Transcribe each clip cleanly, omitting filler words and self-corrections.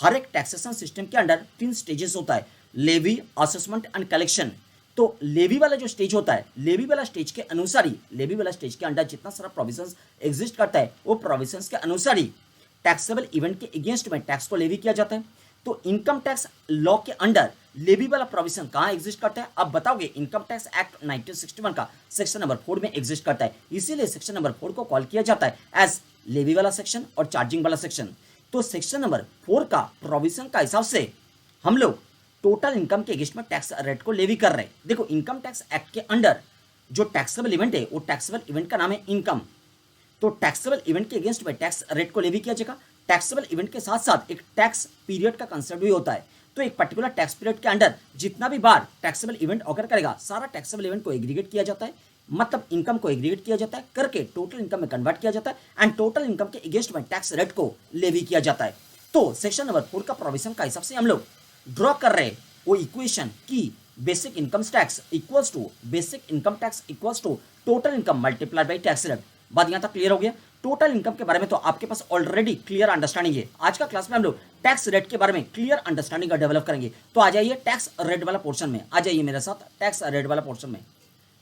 हर एक taxation system के under 3 stages होता है, लेवी, असेसमेंट एंड कलेक्शन। तो लेवी वाला जो स्टेज होता है, लेवी वाला स्टेज के अनुसार ही, लेवी वाला स्टेज के अंडर जितना सारा प्रोविजंस एग्जिस्ट करता है वो प्रोविजंस के अनुसार ही टैक्सेबल इवेंट के अगेंस्ट में टैक्स को लेवी किया जाता है। तो इनकम टैक्स लॉ के अंडर लेवी वाला प्रोविजन कहां एग्जिस्ट करता है? आप बताओगे इनकम टैक्स एक्ट 1961 का सेक्शन नंबर 4 में एग्जिस्ट करता है, इसीलिए सेक्शन नंबर 4 को कॉल किया जाता है एज लेवी वाला सेक्शन और चार्जिंग वाला सेक्शन। तो सेक्शन नंबर 4 का प्रोविजन का हिसाब से हम लोग टोटल इनकम के अगेंस्ट में टैक्स रेट को लेवी कर रहे हैं। देखो इनकम टैक्स एक्ट के अंडर जो टैक्सेबल इवेंट है वो टैक्सेबल इवेंट का नाम है इनकम। तो टैक्सेबल इवेंट के अगेंस्ट में टैक्स रेट को लेवी किया जाएगा। टैक्सेबल इवेंट के साथ साथ एक टैक्स पीरियड का कंसेप्ट भी होता है। तो एक पर्टिकुलर टैक्स पीरियड के अंडर जितना भी बार टैक्सेबल इवेंट ऑकर करेगा, सारा टैक्सेबल इवेंट को एग्रीगेट किया जाता है, मतलब इनकम को एग्रीगेट किया जाता है, करके टोटल इनकम में कन्वर्ट किया जाता है एंड टोटल इनकम के अगेंस्ट में टैक्स रेट को लेवी किया जाता है। तो सेक्शन नंबर 4 का प्रोविजन का हिसाब से हम लोग ड्रॉ कर रहे हैं वो इक्वेशन की basic income tax equals to basic income tax equals to total income multiplied by tax rate. बात यहां तक क्लियर हो गया? टोटल इनकम के बारे में तो आपके पास ऑलरेडी क्लियर अंडरस्टैंडिंग है। आज का क्लास में हम लोग टैक्स रेट के बारे में क्लियर अंडरस्टैंडिंग का डेवलप करेंगे। तो आ जाइए टैक्स रेट वाला पोर्शन में, आ जाइए मेरे साथ टैक्स रेट वाला पोर्शन में।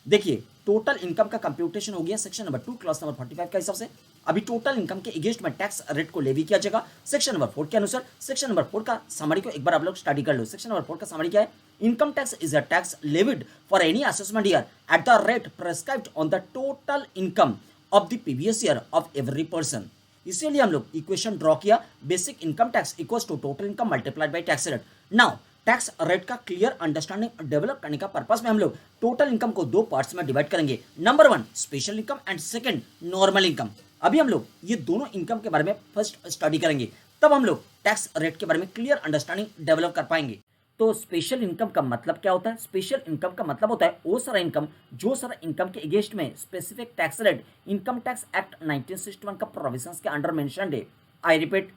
देखिए टोटल इनकम का कंप्यूटेशन हो गया सेक्शन नंबर 2 क्लास नंबर 45 का हिसाब से। अभी टोटल इनकम के अगेंस्ट में टैक्स रेट को लेवी किया जाएगा सेक्शन नंबर 4 के अनुसार। सेक्शन नंबर 4 का समरी को एक बार आप लोग स्टडी कर लो। सेक्शन नंबर 4 का समरी क्या है? Income tax is a tax levied for any assessment year at the rate prescribed on the total income of the previous year of every person. इसीलिए हम लोग इक्वेशन ड्रॉ किया, basic income tax equals to total income multiplied by tax rate. Now tax rate का clear understanding develop करने का purpose में हम लोग टोटल इनकम को 2 पार्ट्स में डिवाइड करेंगे। Number 1 special income and second normal income. अभी हम लोग ये दोनों इनकम के बारे में फर्स्ट स्टडी करेंगे, तब हम लोग टैक्स रेट के बारे में क्लियर अंडरस्टैंडिंग डेवलप कर पाएंगे। तो स्पेशल इनकम का मतलब क्या होता है? स्पेशल इनकम का मतलब होता है वो सारा इनकम जो सारा इनकम के अगेंस्ट में specific tax rate income tax act 1961 का प्रोविजंस के अंडर मेंशन्ड है। आई रिपीट,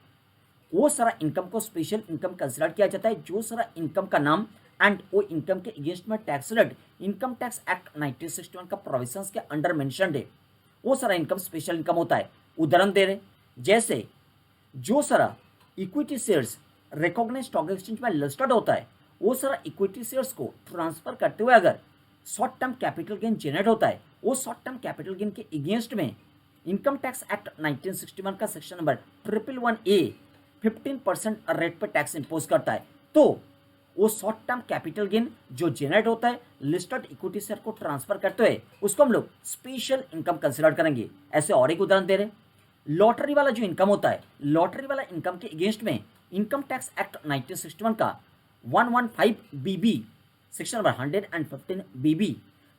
वो सारा इनकम को स्पेशल इनकम कंसिडर किया जाता है जो सारा इनकम का नाम एंड वो इनकम के अगेंस्ट में tax rate income tax act 1961 का प्रोविजंस के अंडर मेंशन्ड है, वो सारा इनकम स्पेशल इनकम होता है। उदाहरण दे रहे, जैसे जो सारा equity shares recognized stock exchange में लिस्टेड होता है, वो सारा इक्विटी शेयर्स को ट्रांसफर करते हुए अगर short term capital gain generate होता है, वो शॉर्ट टर्म कैपिटल गेन के अगेंस्ट में इनकम टैक्स एक्ट 1961 का सेक्शन नंबर 111A 15% रेट पर टैक्स इंपोज करता है। तो वो शॉर्ट टर्म कैपिटल गेन जो जनरेट होता है लिस्टेड इक्विटी शेयर को ट्रांसफर करते हुए, उसको हम लोग स्पेशल इनकम कंसिडर करेंगे। ऐसे और एक उदाहरण दे रहे, लॉटरी वाला जो इनकम होता है, लॉटरी वाला इनकम के अगेंस्ट में इनकम टैक्स एक्ट 1961 का 115BB section number 115BB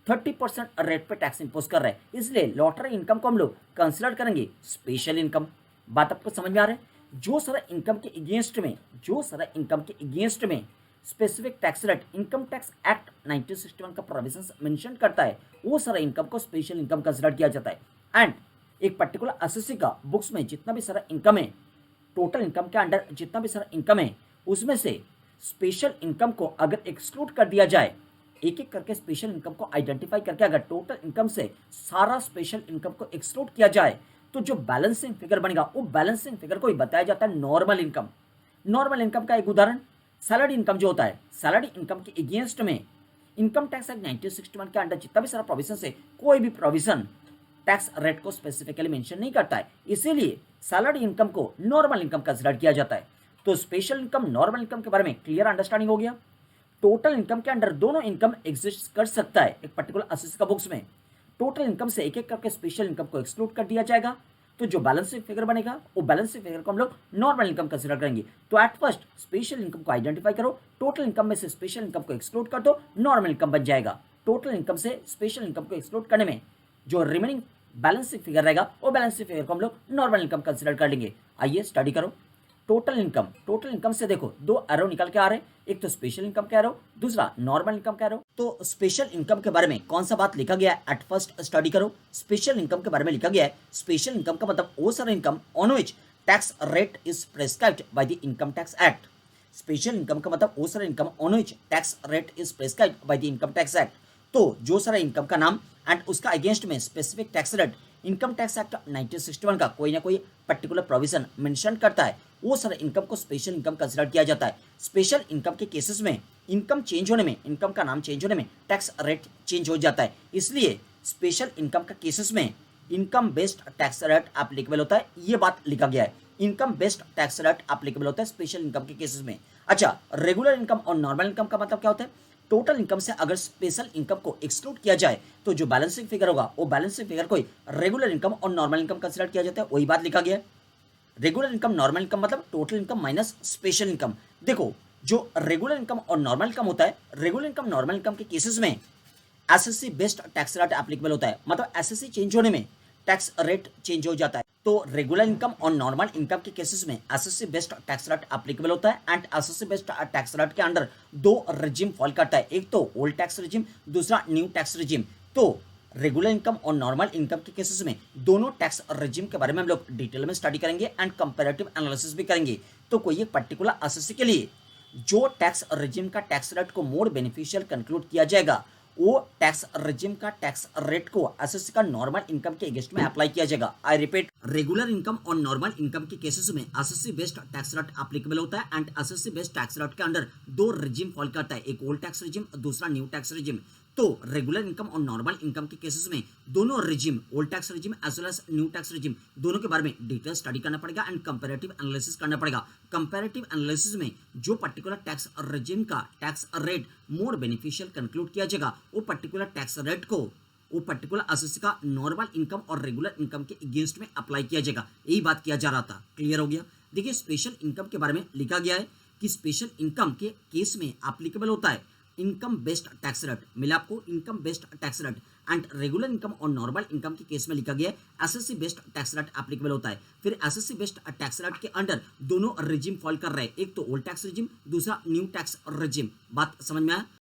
30% rate पे टैक्स इंपोज कर रहा है, इसलिए लॉटरी इनकम को हम लोग कंसिडर करेंगे स्पेशल इनकम। बात आपको समझ में आ रहा है? जो सारा इनकम के अगेंस्ट में, जो सारा इनकम के अगेंस्ट में specific tax rate income tax act 1961 का प्रोविजंस मेंशन करता है, वो सारा इनकम को स्पेशल इनकम कंसिडर किया जाता है। एंड एक पर्टिकुलर एसएससी का बुक्स में जितना भी सारा इनकम है, टोटल इनकम के अंडर जितना भी सारा इनकम है, उसमें से स्पेशल इनकम को अगर एक्सक्लूड कर दिया जाए, एक एक करके स्पेशल इनकम को आइडेंटिफाई करके अगर टोटल इनकम से सारा स्पेशल इनकम को एक्सक्लूड किया जाए, तो जो बैलेंसिंग फिगर बनेगा वो बैलेंसिंग फिगर को ही बताया जाता है नॉर्मल इनकम। नॉर्मल इनकम का एक उदाहरण सैलरी इनकम जो होता है, सैलरी इनकम के अगेंस्ट में इनकम टैक्स एक्ट 1961 के अंडर जितना भी सारा प्रोविजन है, कोई भी प्रोविजन टैक्स रेट को स्पेसिफिकली मेंशन नहीं करता है, इसीलिए सैलरी इनकम को नॉर्मल इनकम कंसिडर किया जाता है। तो स्पेशल इनकम नॉर्मल इनकम के बारे में क्लियर अंडरस्टैंडिंग हो गया। टोटल इनकम के अंडर दोनों इनकम एग्जिस्ट कर सकता है। एक पर्टिकुलर एसएससी का बुक्स में टोटल इनकम से एक एक करके स्पेशल इनकम को एक्सक्लूड कर दिया जाएगा, तो जो बैलेंसिंग फिगर बनेगा वो बैलेंसिंग फिगर को हम लोग नॉर्मल इनकम कंसिडर करेंगे। तो एट फर्स्ट स्पेशल इनकम को आइडेंटिफाई करो, टोटल इनकम में से स्पेशल इनकम को एक्सक्लूड कर दो, नॉर्मल इनकम बन जाएगा। टोटल इनकम से स्पेशल इनकम को एक्सक्लूड करने में जो रिमेनिंग बैलेंसिंग फिगर रहेगा, वो बैलेंसिंग फिगर को हम लोग नॉर्मल इनकम कंसिडर कर लेंगे। आइए स्टडी करो टोटल इनकम। टोटल इनकम से देखो 2 एरो निकल के आ रहे हैं, एक तो स्पेशल इनकम का एरो, दूसरा नॉर्मल इनकम का एरो। तो स्पेशल इनकम के बारे में कौन सा बात लिखा गया है, एट फर्स्ट स्टडी करो। स्पेशल इनकम के बारे में लिखा गया है, स्पेशल इनकम का मतलब वो सारा income on which tax rate is prescribed by the income tax act. Special income का मतलब वो सारा income on which tax rate is prescribed by the income tax act. तो जो सारा इनकम का नाम एंड उसका अगेंस्ट में specific tax rate income tax act 1961 का कोई ना कोई पर्टिकुलर प्रोविजन मेंशन करता है, वो सारे इनकम को स्पेशल इनकम कंसिडर किया जाता है। स्पेशल इनकम के केसेस में इनकम चेंज होने में, इनकम का नाम चेंज होने में टैक्स रेट चेंज हो जाता है, इसलिए स्पेशल इनकम का केसेस में income based tax rate applicable होता है। ये बात लिखा गया है, income based tax rate applicable होता है स्पेशल इनकम के केसेस में। अच्छा, रेगुलर इनकम और नॉर्मल इनकम का मतलब क्या होता है? टोटल इनकम से अगर स्पेशल इनकम को एक्सक्लूड किया जाए तो जो बैलेंसिंग फिगर होगा वो बैलेंसिंग फिगर को रेगुलर इनकम और नॉर्मल इनकम कंसिडर किया जाता है। वही बात लिखा गया है। रेगुलर इनकम, नॉर्मल इनकम मतलब total income minus special income. देखो, जो रेगुलर इनकम और नॉर्मल इनकम होता है, रेगुलर इनकम नॉर्मल इनकम के केसेस में SSC based tax rate applicable होता है, मतलब एसएससी चेंज होने में टैक्स रेट चेंज हो जाता है। तो रेगुलर इनकम और नॉर्मल इनकम के केसेस में SSC based tax rate applicable होता है and SSC based tax rate के अंडर दो रिजिम फॉल करता है, एक तो ओल्ड टैक्स रिजिम, दूसरा न्यू टैक्स रिजिम। तो रेगुलर इनकम और नॉर्मल इनकम के केसेस में दोनों टैक्स रिजिम के बारे में हम लोग डिटेल में स्टडी करेंगे एंड कंपैरेटिव एनालिसिस भी करेंगे। तो कोई एक पर्टिकुलर एसएससी के लिए जो टैक्स रिजिम का टैक्स रेट को मोर बेनिफिशियल कंक्लूड किया जाएगा, वो टैक्स रिजिम का टैक्स रेट को एसएससी का नॉर्मल इनकम के अगेंस्ट में अप्लाई किया जाएगा। आई रिपीट, रेगुलर इनकम और नॉर्मल इनकम के केसेस में SSC based tax rate applicable होता है and SSC based tax rate के अंडर दो रिजिम फॉल करता है, एक ओल्ड टैक्स रिजिम, दूसरा न्यू टैक्स रिजिम। तो रेगुलर इनकम और नॉर्मल इनकम के केसेस में दोनों regime, old tax regime as well as new tax regime, दोनों के बारे में डिटेल स्टडी करना पड़ेगा एंड कंपैरेटिव एनालिसिस करना पड़ेगा। कंपैरेटिव एनालिसिस में जो पर्टिकुलर टैक्स रिजिम का tax rate more beneficial conclude किया जाएगा, वो पर्टिकुलर टैक्स रेट को वो पर्टिकुलर एसएससी का नॉर्मल इनकम और रेगुलर इनकम के अगेंस्ट में अप्लाई किया जाएगा। यही बात किया जा रहा था। क्लियर हो गया? देखिए, स्पेशल इनकम के बारे में लिखा गया है कि स्पेशल इनकम के केस में एप्लीकेबल होता है इनकम बेस्ड टैक्स रेट। मिला आपको? Income based tax rate. And regular income और नॉर्मल इनकम के केस में लिखा गया है SSC based tax rate applicable होता है। फिर एसएससी बेस्ड टैक्स रेट के अंडर दोनों रिजिम फॉल कर रहे हैं, एक तो ओल्ड टैक्स रिजिम, दूसरा न्यू टैक्स रिजिम। बात समझ में आया?